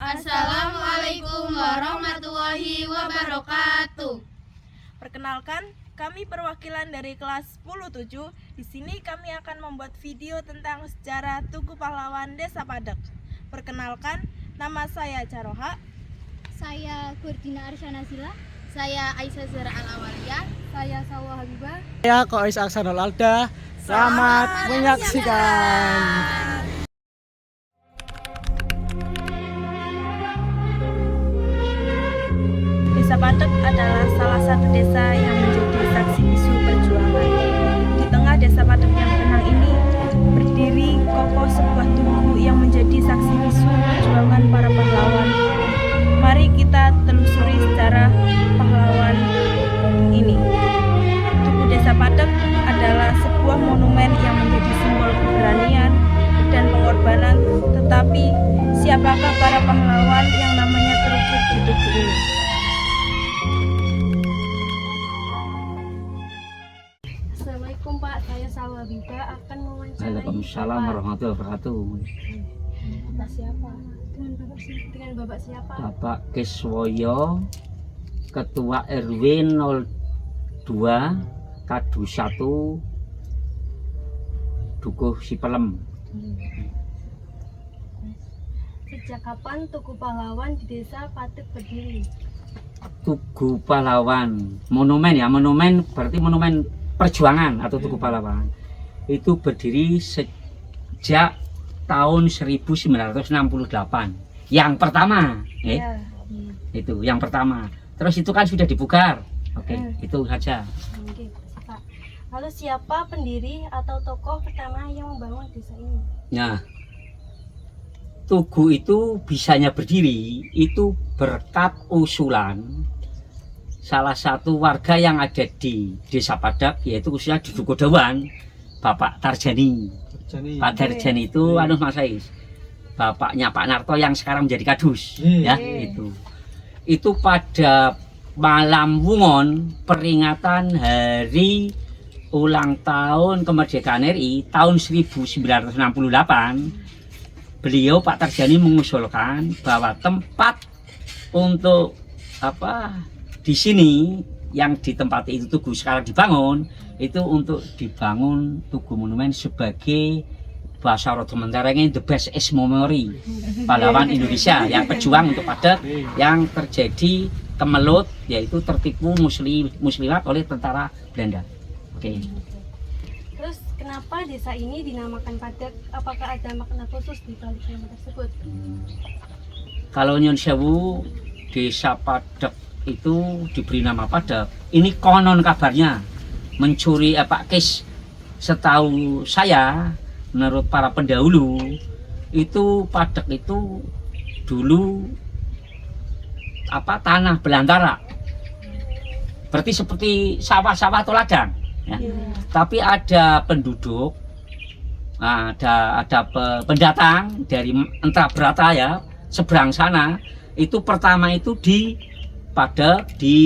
Assalamualaikum warahmatullahi wabarakatuh. Perkenalkan, kami perwakilan dari kelas 10-7. Di sini kami akan membuat video tentang sejarah Tugu Pahlawan Desa Padek. Perkenalkan, nama saya Caroha. Saya Gurdina Arsyana Zila. Saya Aisyah Zara Al-Awaliyah. Saya Sawah Habibah. Saya Kois Aksanul Alda. Selamat menyaksikan. Desa Padek adalah salah satu desa yang menjadi saksi bisu perjuangan. Di tengah desa Padek yang tenang ini berdiri kokoh sebuah tugu yang menjadi saksi bisu perjuangan para pahlawan. Mari kita telusuri sejarah pahlawan ini. Tugu Desa Padek adalah sebuah monumen yang menjadi simbol keberanian dan pengorbanan. Tetapi siapakah para pahlawan yang namanya terukir di tugu ini? Assalamualaikum Pak, saya Sawah Habibah akan mewawancarai Waalaikumsalam warahmatullahi wabarakatuh. Bapak siapa? Dengan Bapak siapa? Bapak Kiswoyo, Ketua RW 02 Kadu 1 Dukuh Sipelem. Sejak kapan Tugu Pahlawan di Desa Padek berdiri? Tugu Pahlawan, monumen ya, monumen berarti monumen perjuangan atau Tugu Pahlawan. Itu berdiri sejak tahun 1968. Yang pertama, itu yang pertama. Terus itu kan sudah dibugar. Oke, itu saja. Oke, Pak. Lalu siapa pendiri atau tokoh pertama yang membangun desa ini? Nah, Tugu itu bisanya berdiri itu berkat usulan salah satu warga yang ada di Desa Padek, yaitu khususnya di Dukuh Dawan, Bapak Tarjani. Pak Tarjani itu Mas Ais, bapaknya Pak Narto yang sekarang menjadi Kadus, ya itu. Itu pada malam Wungon peringatan hari ulang tahun kemerdekaan RI tahun 1968, beliau Pak Tarjani mengusulkan bahwa tempat untuk di sini yang ditempati itu Tugu sekarang dibangun itu untuk dibangun Tugu Monumen sebagai bahasa Rodomentarengnya the best is memory pahlawan Indonesia yang pejuang untuk Padek yang terjadi kemelut, yaitu tertipu muslimat oleh tentara Belanda. Oke. Terus kenapa desa ini dinamakan Padek? Apakah ada makna khusus di balik nama tersebut? Kalau Nyon Sewu, Desa Padek itu diberi nama Padek. Ini konon kabarnya mencuri Pak Kis. Setahu saya, menurut para pendahulu, itu Padek itu dulu tanah belantara. Berarti seperti sawah-sawah atau ladang. Ya. Tapi ada penduduk, ada pendatang dari Entra Berata ya, seberang sana. Itu pertama itu di Padek di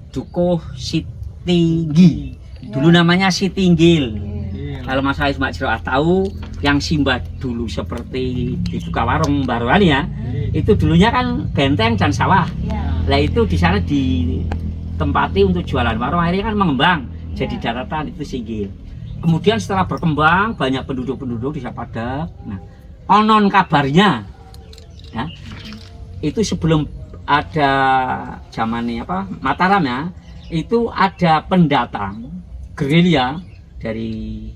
Dukuh Sitinggi. Dulu namanya Sitinggil. Kalau Mas Ais Mbak Jeroah tahu, yang Simbah dulu seperti dibuka warung baru ya, itu dulunya kan benteng dan sawah. Lah itu di sana ditempati untuk jualan warung, akhirnya kan mengembang jadi daratan itu Singgil. Kemudian setelah berkembang banyak penduduk-penduduk di Padek. Nah, konon kabarnya ya, itu sebelum ada zamannya Mataram ya, itu ada pendatang gerilya dari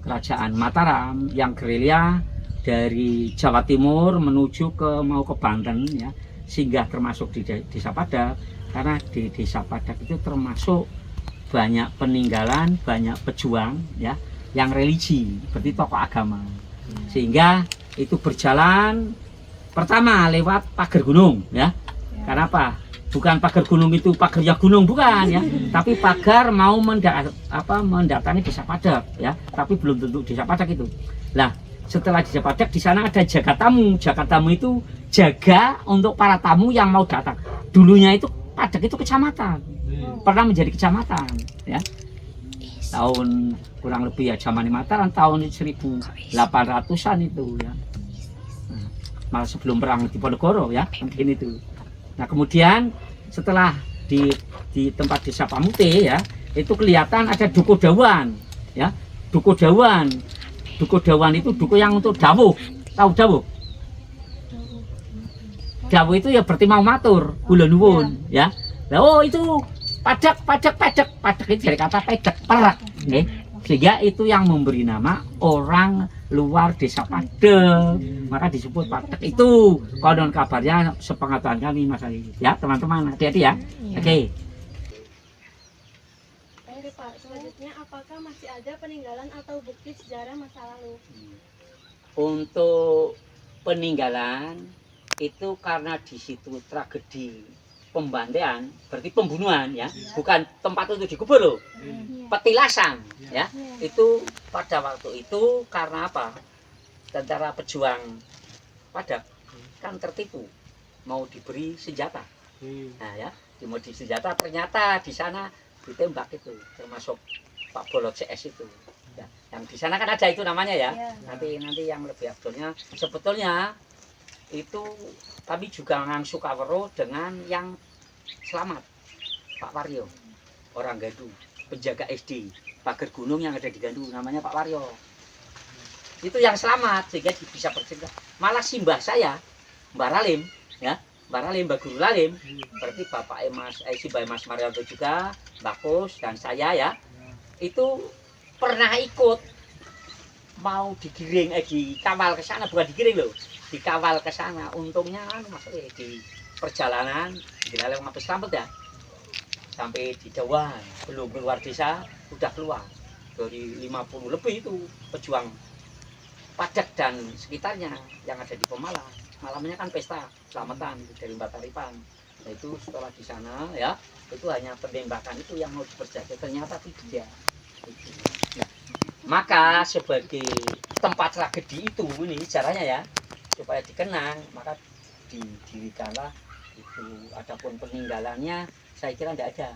kerajaan Mataram yang gerilya dari Jawa Timur menuju mau ke Banten ya, singgah termasuk di Desa Padek, karena di Desa Padek itu termasuk banyak peninggalan, banyak pejuang ya yang religi, berarti tokoh agama. Sehingga itu berjalan pertama lewat pagar gunung ya. Karena apa? Bukan pagar gunung itu pagarnya gunung, bukan ya, tapi pagar mau mendatangi Desa Padek ya, tapi belum tentu Desa Padek itu. Lah, setelah Desa Padek di sana ada jaga tamu. Jaga tamu itu jaga untuk para tamu yang mau datang. Dulunya itu Padek itu kecamatan, pernah menjadi kecamatan ya. Tahun kurang lebih ya zaman Mataram tahun 1800-an itu ya. malah sebelum perang Diponegoro ya, mungkin itu. Nah kemudian setelah di tempat desa Pamute ya, itu kelihatan ada duku dawan ya, duku dawan. Duku dawan itu duku yang untuk dawuh, tahu dawuh? Dawuh itu ya berarti mau matur, kula nuwun ya. Lah oh itu pajak itu dari kata pajak perak, nggih. Sehingga itu yang memberi nama orang luar desa Padek, maka disebut Padek itu. Konon kabarnya sepengetahuan kami Mas Ali. Ya teman-teman, hati-hati ya. Oke. Baik Pak, selanjutnya apakah masih ada peninggalan atau bukti sejarah masa lalu? Untuk peninggalan itu karena di situ tragedi pembantaian, berarti pembunuhan ya, bukan tempat untuk dikubur loh, petilasan ya. Itu pada waktu itu karena apa? Tentara pejuang Padang kan tertipu, mau diberi senjata. Nah ya, mau di senjata ternyata di sana ditembak itu, termasuk Pak Bolot CS itu. Ya, yang di sana kan ada itu namanya ya. Nanti yang lebih aktualnya sebetulnya itu kami juga ngangsu kawero dengan yang selamat, Pak Waryo, orang Gandu, penjaga SD pagar gunung yang ada di Gandu, namanya Pak Waryo. Itu yang selamat sehingga bisa bercerita. Malah simbah saya, Mbak Ralim, ya, Mbak Ralim, Mbak Guru Ralim, berarti Bapak Simbah Mas Maryanto juga, Mbak Kus dan saya ya, itu pernah ikut mau digiring, dikawal ke sana, bukan digiring loh, dikawal ke sana. Untungnya maksudnya di perjalanan dilalui sampai selamat ya, sampai di Dawan, belum keluar desa udah keluar. Dari 50 lebih itu pejuang Padek dan sekitarnya yang ada di Pemalang. Malamnya kan pesta selamatan dari Mbak Taripan. Nah itu setelah di sana ya, itu hanya penembakan itu yang mau diperjaga, ternyata tidak. Nah, maka sebagai tempat tragedi itu ini sejarahnya ya, supaya dikenang, maka didirikanlah itu. Adapun peninggalannya saya kira tidak ada.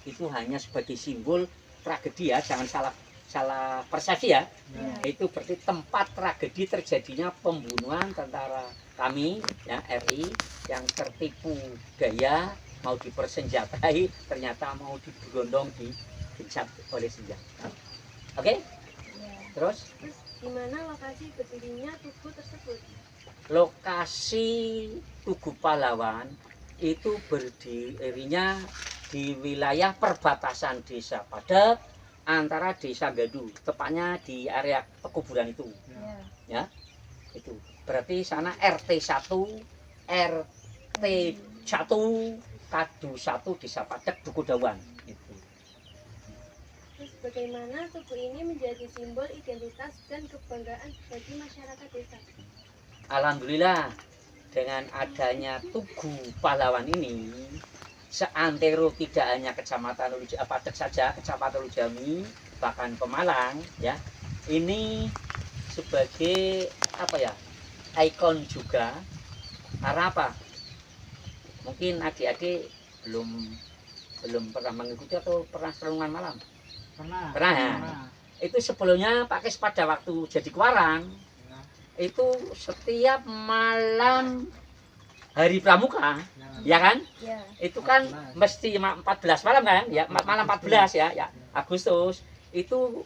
Itu hanya sebagai simbol tragedi ya, jangan salah persepsi ya. Itu berarti tempat tragedi terjadinya pembunuhan tentara kami ya, RI, yang tertipu gaya mau dipersenjatai, ternyata mau diberondong digencet oleh senjata. Oke? Terus Di mana lokasi berdirinya tugu tersebut? lokasi Tugu Pahlawan itu berdirinya di wilayah perbatasan desa Padek antara desa Gandu, tepatnya di area pekuburan itu. Ya, itu berarti sana RT 1, RT 1, Kadu 1 desa Padek, Duku Dawan. Itu. Terus bagaimana tugu ini menjadi simbol identitas dan kebanggaan bagi masyarakat desa? Alhamdulillah dengan adanya Tugu Pahlawan ini, seantero tidak hanya Kecamatan Padek saja, Kecamatan Lujami, bahkan Pemalang ya, ini sebagai apa ya, ikon juga. Karena apa? Mungkin adik-adik belum pernah mengikuti atau pernah renungan malam. Pernah ya? Itu sebelumnya Pak Kes pada waktu jadi Kuarang itu setiap malam hari pramuka ya kan, itu kan mesti 14 malam kan ya, malam 14 ya Agustus itu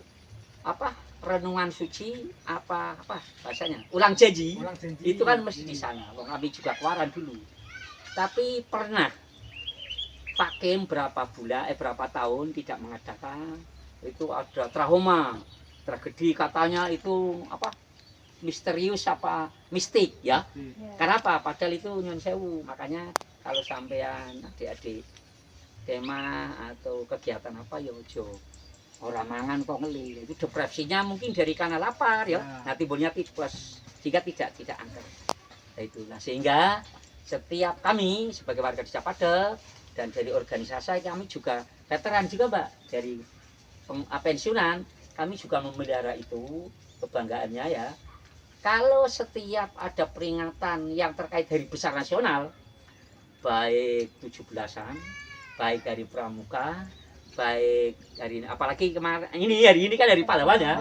apa, renungan suci apa bahasanya, ulang janji itu kan mesti di sana. Kami juga Kuarang dulu, tapi pernah Pak Kim berapa tahun tidak mengadakan. Itu ada trauma, tragedi katanya itu apa, misterius apa mistik ya. Karena apa? Padahal itu nyun sewu. Makanya kalau sampean adik-adik tema atau kegiatan apa ya ojo orang mangan kok ngeli. Itu depresinya mungkin dari karena lapar ya. Nah timbulnya tipes sehingga tidak angker. Nah itulah sehingga setiap kami sebagai warga desa Padek dan dari organisasi kami juga veteran juga Mbak, dari pensiunan kami juga memelihara itu kebanggaannya ya. Kalau setiap ada peringatan yang terkait hari besar nasional, baik 17-an, baik dari pramuka, baik dari apalagi kemarin hari ini kan dari pahlawan ya.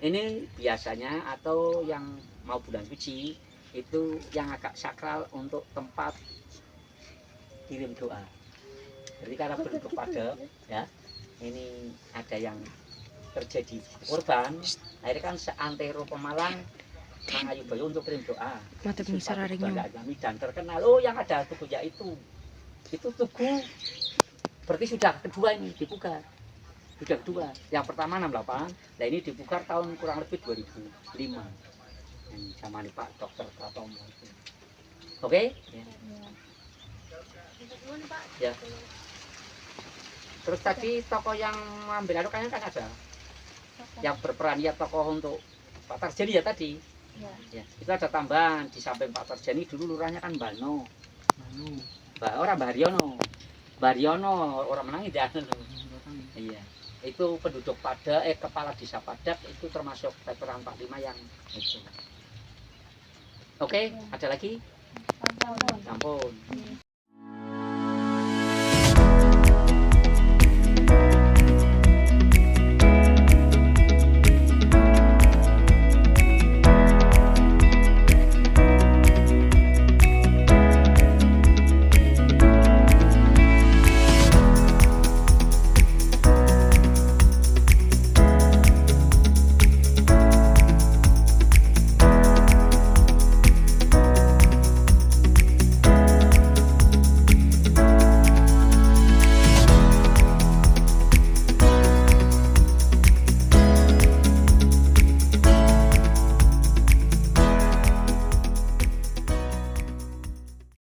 Ini biasanya atau yang mau bulan suci itu yang agak sakral untuk tempat kirim doa. Jadi karena penduduk Padep ya, ini ada yang terjadi korban, akhirnya kan seantero Pemalang Mang Ayubayo untuk kirim doa. Dan terkenal, oh yang ada tugunya itu tugu. Berarti sudah kedua ini dipugar. Sudah kedua. Yang pertama 68, nah ini dipugar tahun kurang lebih 2005. Yang zaman Pak Dr. Pratomo itu. Oke? Ya. Ya. Terus tadi tokoh yang mengambil anu kan ada. Yang berperan ya tokoh untuk Pak Tarjani ya tadi. Ya, itu ada tambahan di samping Pak Tarjani dulu lurahnya kan Bano. Orang Baryono orang menang dia. Iya. Itu penduduk kepala desa Padep itu termasuk veteran 45 yang itu. Oke, ada lagi? Sampun.